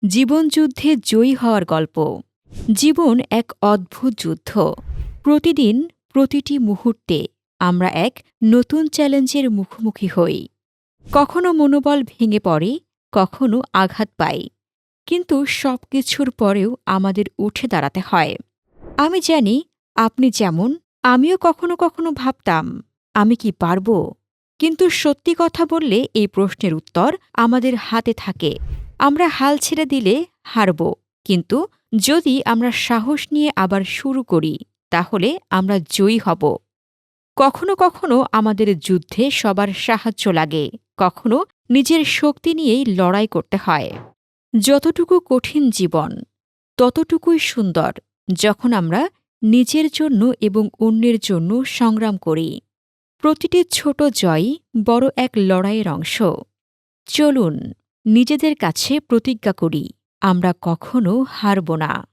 জীবনযুদ্ধে জয়ী হওয়ার গল্প। জীবন এক অদ্ভুত যুদ্ধ। প্রতিদিন, প্রতিটি মুহূর্তে আমরা এক নতুন চ্যালেঞ্জের মুখোমুখি হই। কখনো মনোবল ভেঙে পড়ে, কখনো আঘাত পাই। কিন্তু সবকিছুর পরেও আমাদের উঠে দাঁড়াতে হয়। আমি জানি, আপনি যেমন, আমিও কখনো কখনো ভাবতাম, আমি কি পারব? কিন্তু সত্যি কথা বললে এই প্রশ্নের উত্তর আমাদের হাতে থাকে। আমরা হাল ছেড়ে দিলে হারব, কিন্তু যদি আমরা সাহস নিয়ে আবার শুরু করি, তাহলে আমরা জয়ী হব। কখনো কখনো আমাদের যুদ্ধে সবার সাহায্য লাগে, কখনো নিজের শক্তি নিয়েই লড়াই করতে হয়। যতটুকু কঠিন জীবন, ততটুকুই সুন্দর যখন আমরা নিজের জন্য এবং অন্যের জন্য সংগ্রাম করি। প্রতিটি ছোট জয় বড় এক লড়াইয়ের অংশ। চলুন নিজেদের কাছে প্রতিজ্ঞা করি, আমরা কখনো হারব না।